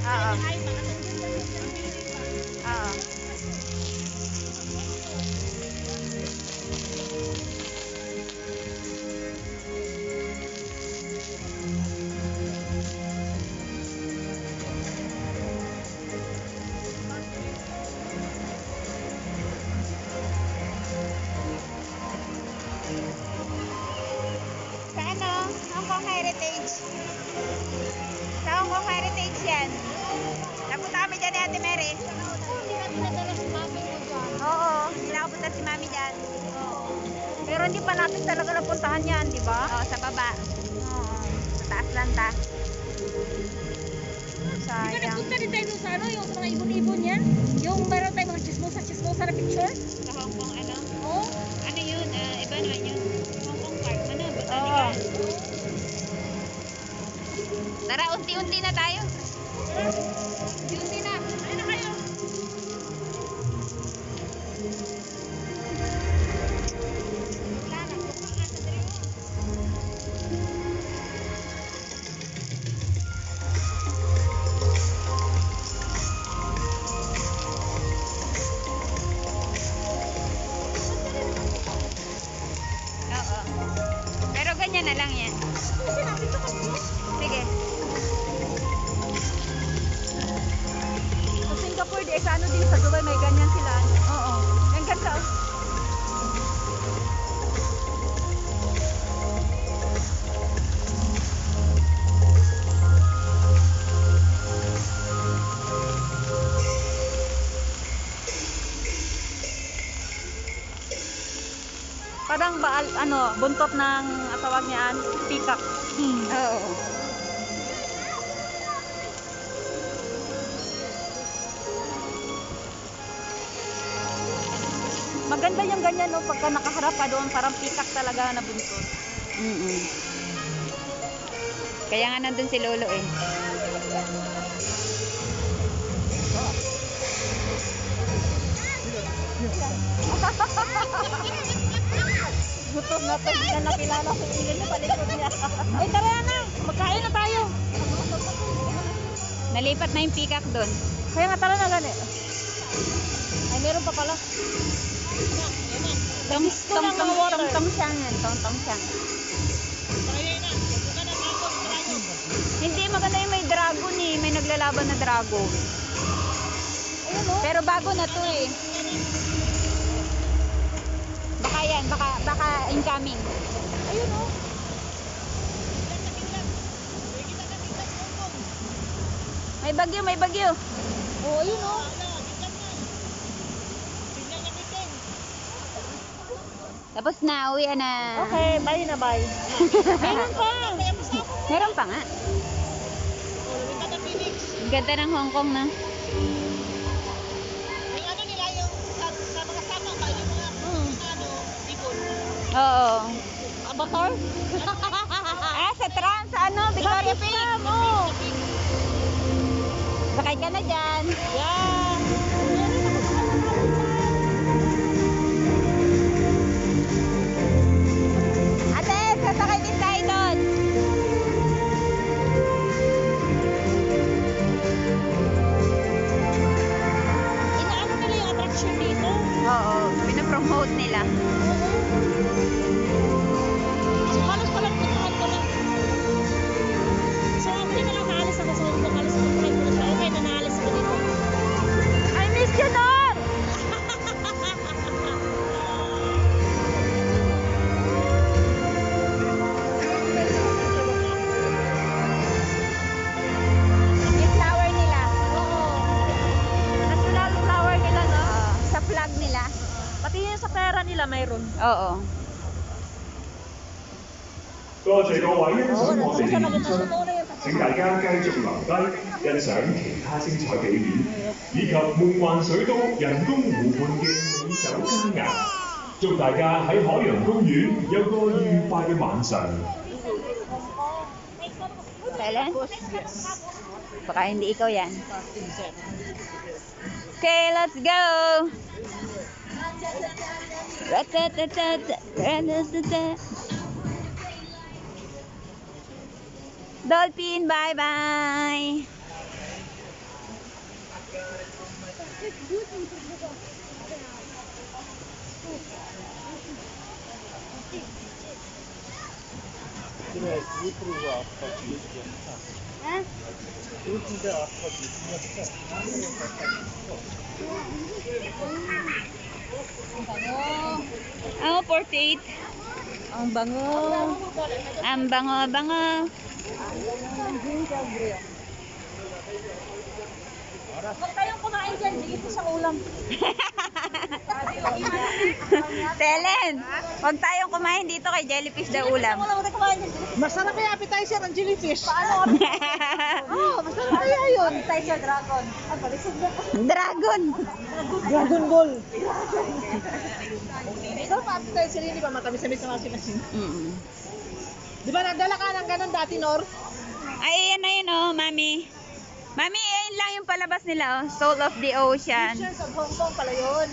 Oo. Oo. Sa ano? Hong Kong Heritage. Sa Hong Kong Heritage yan. Napunta kami dyan ni Ate Mary. Hindi ka dinadala si mami mo dyan. Oo, hindi nakapunta si Mami dyan. Pero hindi pa natin talaga napuntahan yan, di ba? Oo, sa baba. Oo. Sa taas lang ta. Di ba Sayang. nagpunta din tayo sa ano, yung mga ibon-ibon yan? Yung meron tayong mga chismosa na picture? Sa Hong Kong ano? Oo. Ano yun? Iba naman yun. Hong Kong Park. Ano? Oo. Botanical. Tara, unti-unti na tayo. Unti-unti na. Ano na kayo? Oo. Pero ganyan na lang yan. Sige. Sa Singapore, di sa ano din, sa Dubai, may ganyan sila. Oo. Yung ganda. Oh. Parang baal, ano, buntot ng tawag niyan, peacock. Oo. Maganda yung ganyan, no, pagka nakaharap ka doon, parang peacock talaga na buntot. Kaya nga nandun si Lolo eh. Gutom na to, hindi na nakilala sa ilin na palikod niya. Ay, tara na, magkain na tayo. Nalipat na yung peacock doon. Kaya nga tara na gani. Ay, meron pa pala. Tong water. siyang yan. Tong siyang. Hindi maganda yung may dragon eh. May naglalaban na dragon. Ayun, no? Pero bago na to eh. Baka yan. Baka incoming. Ayun, no? May bagyo, may bagyo. Oh, ayun, no? Tapos na, uwi na. Okay, bye na bye. Meron pa. Meron pa nga. Ang ganda ng Hong Kong na. Yung ano nila, yung sa mga sama ba, yung mga ano, ibon. Oo. Avatar? Sa tram, sa ano, Victoria Peak. Oh. Sakay ka na dyan. Yeah. Ate, sasakay din tayo doon. Inaano nila yung attraction dito? Oo, pinapromote nila. So, halos pala puntahan ko lang. So, hindi na lang naalis ako sa Hong Kong. Halos puntahan ko na siya. Okay na naalis ako dito. I miss you, Nor! Yung flower nila. Oo. National flower nila, no? Sa flag nila. Pati yung sa pera nila mayroon. Oo. 多謝各位欣賞我哋嘅演出， Muna yung 請大家繼續留低欣賞其他精彩表演，以及夢幻水都人工湖畔嘅美酒佳肴。祝大家喺海洋公園有個愉快嘅晚上。 Kailan? Baka hindi ikaw yan. Okay, let's go! Ratatatata, ratatata. Dolphin, bye-bye! Ha? Oh, 48. Ang bango. Ang bango. Huwag tayong kumain dyan. Sige po sa ulam. Telen, huwag tayong kumain dito kay Jellyfish daw ulam. Wala, huwag tayo kumain dyan. Masarap kaya appetizer ang jellyfish. Paano? Oh, masarap kaya yun. Tayo siya, dragon. Ay, balisod na. Dragon. Dragon Ball. Masarap appetizer yun, di ba? Matamis-tamis na masin-masin. Di ba nagdala ka ng ganun dati, Nor? Ay, yan na yun oh, mami. Mami, ayun lang yung palabas nila oh. Soul of the Ocean. Visions of Hong Kong pala yun.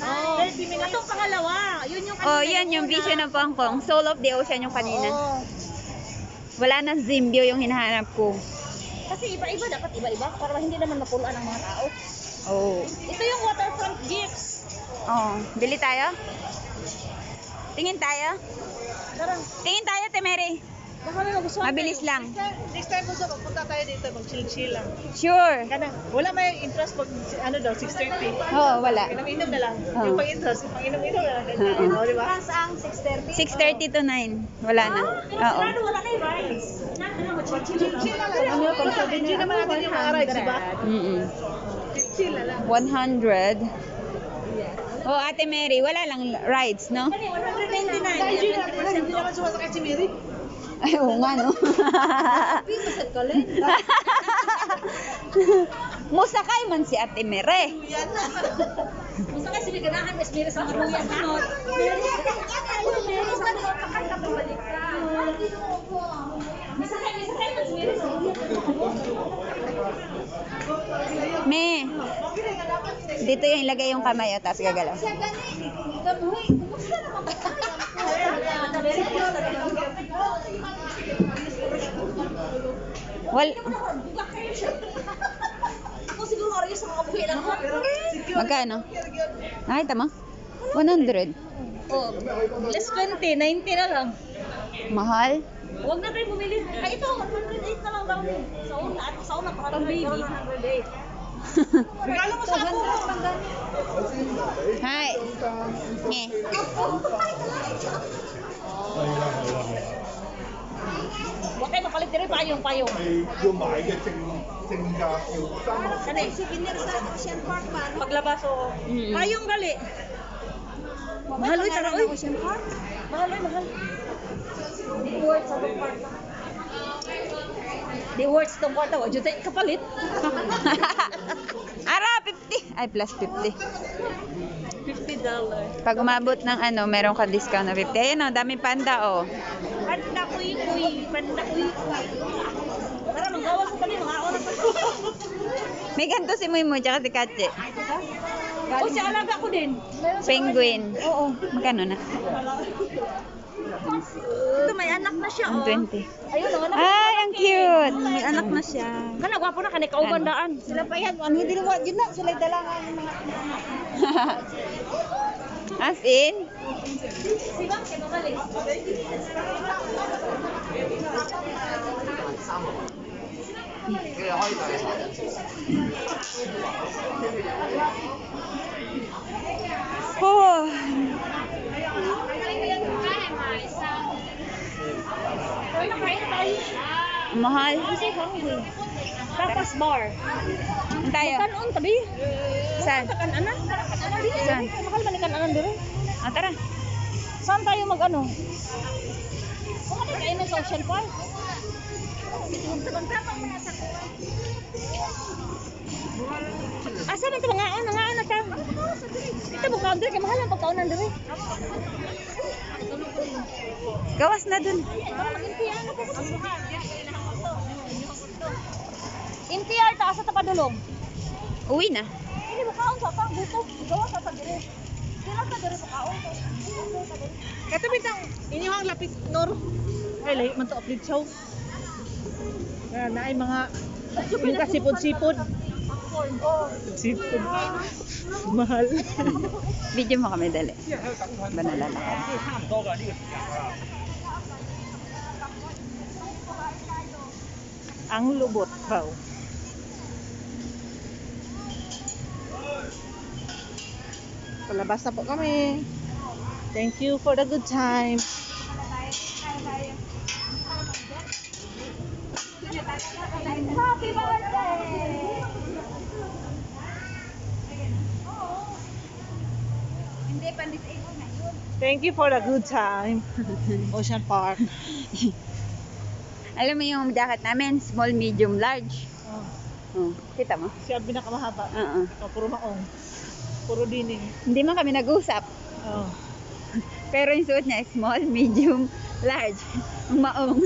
Oh. 30 minutes. Itong pangalawa. Yun yung kanina. Oh, yan yung Vision of Hong Kong. Soul of the Ocean yung kanina. Oh. Wala na Zimbio yung hinahanap ko. Kasi iba-iba, dapat iba-iba. Para hindi naman mapulaan ng mga tao. Oh. Ito yung waterfront gifts. Oh, bili tayo? Tingin tayo? Tara. Tingin tayo, Temere. Baka may magustuhan Mabilis tayo. lang. Next time po sa punta tayo dito, mag-chill-chill lang. Sure. Kana, wala may interest pag ano daw, 6:30. Oo, wala. Inom-inom na lang. Oh. Yung pang-interest, yung pang-inom-inom na lang. Ganyan, Oo. di ba? Parang saang 6:30? 6:30 to 9. Wala na. Oo. Sigurado wala kayo rides. Chill na lang. Ano, pag-enjoy naman natin yung mga rides, di ba? Chill na lang. 100. Oh, Ate Mary, wala lang rides, no? 199. Enjoy na lang. Hindi naman sumasakay si Mary. Ay, oo nga, no? Masad ka lang. Musakay man si Ate Mere. Basta kasi may ganahan, mas meron sa maruya sa not. Meron sa not, makanta pabalik ka. Misakay, mas meron sa maruya. Me, dito yung ilagay yung kamay, oh, tapos gagalaw. Well, Ako siguro araw sa mga buhay lang. magkano? Ay, tama. 100. Oh, less 20, 90 na lang. Mahal. Huwag na kayo bumili. Ay, ito, 108 na lang daw. Sa una, pang baby. 108. Regalo mo sa ako. Hi. Nye. Huwag kayo mapalit din payong. 要買嘅正價要300。 Sani? Souvenir sa Ocean Park pa. Paglabas o. Payong gali. Mahal oy, tara oy. Ocean Park? Mahal oy, mahal. Di worth sa itong park. Di worth sa itong kwarta. Wag yun tayo kapalit. Ara, 50. Ay, plus 50. $50. Pag umabot ng ano, meron ka discount na 50. Ayun oh, dami panda oh. Panda kuy-kuy. Panda kuy-kuy. Tara, magawas kami. Mga oras pa. May ganito si Muy tsaka si Katse. O, si alaga ko din. Penguin. Oo. Magkano na? Ito, may anak na siya. Ang 20. Ayun, ang anak. Ay, ang cute. May anak na siya. Kana, gwapo na. Kanay kaugandaan. Sila pa yan. Ano, hindi naman. Yun na. Sila dalangan ng mga. As in? Si Bang, kaya babalik. Oh. Mahal. Tapos bar. Ang tayo? Kanon tabi. Saan? Kanan. Saan? Mahal man kanan dire. Ah, tara. Saan tayo mag-ano? Kung ano kayo sa Ocean Park? Asa man ito mga ano na ta? Ito mo counter kay mahal ang pagkaunan dire. Gawas na dun. Para mag-NPR na po. NPR ta asa ta padulong. Uwi na. Ini mo kaon sa pang buto. Gawa sa ta dire. Sila ta dire pagkaon. Kato bitang inyong lapit, Nor. Ay, lahi man to upload show. Naay mga yung kasipod-sipod. Sipod. Mahal. Video mo kami dali. Banala na. Ang lubot raw. Palabas na po kami. Thank you for the good time. Happy birthday! Hindi, pan-disable na yun. Thank you for the good time. Ocean Park. Alam mo yung jacket namin, small, medium, large. Oh. Kita mo? Siya ang pinakamahaba. Oo. Oh, puro maong. Puro dining. Hindi man kami nag-usap. Oh. Pero yung suot niya, small, medium, large. Ang maong.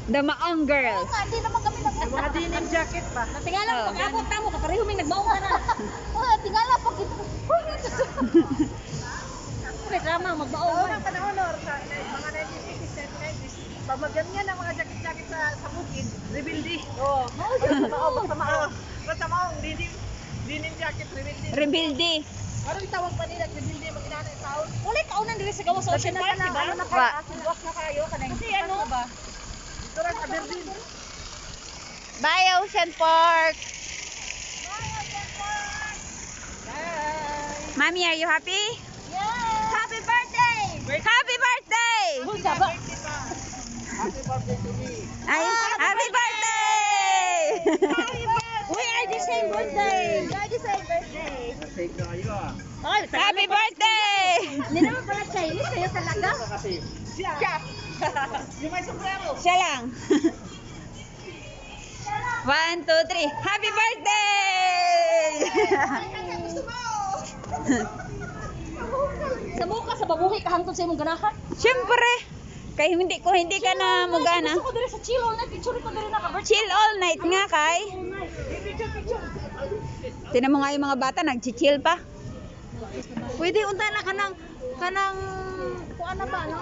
The maong girl. Hindi naman kami Yung mga denim jacket pa. Tingala Oo. mo, pag-abot tamo ka, pareho may nagmaong ka na. Tingala pag ito. May drama, magmaong. Oo, ang panahon, Nor, sa mga 1980s, 1990s, pag magganyan ang mga jacket-jacket sa bukid, rebuildi. Oo. Basta maong. Basta maong, denim jacket, rebuildi. Rebuildi. Anong tawag pa nila, rebuildi, mag-inana yung taon? Ulit kaunan dili sa gawa sa Ocean Park, di ba? Wa. Buwak na kayo, kanang Kasi ano ba? Dito rin, Aberdeen. Bye, Ocean Park. Mommy, are you happy? Yeah! Happy birthday! Happy birthday! Uy, saba. Happy birthday to me. Ay, happy birthday! We are the same birthday! We are the same birthday. Take na kayo ah. Ay, Happy birthday! Hindi naman pala Chinese, kayo talaga. Kasi, siya. Yung may sombrero. Siya lang. 1, 2, 3. Happy birthday! Sa buka, sa babuhi, kahangtod sa imong ganahan. Siyempre. Kay hindi ka na mugana. Gusto ko diri sa chill all night, picture ko diri naka-birthday. Chill all night nga kay. Tinan mo nga yung mga bata nagchichill pa. Pwede unta na kanang kuan na ba no?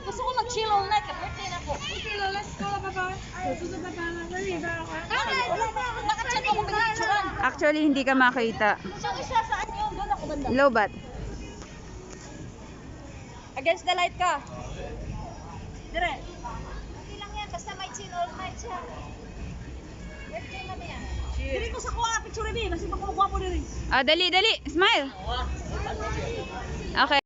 Gusto ko mag-chill all night, birthday na ko. Chill all night ko ba ba? Susunod na ba na wala ba? Nakachat ako picturean. Actually hindi ka makita. Siyang isa saan yun? Doon ako banda. Lobat. Against the light ka. Dire. Okay lang yan, basta may chill all night siya. Birthday na yan. Diri ko sa kuha, picture ni, kasi magkukwa po diri. Ah, dali. Smile. Okay.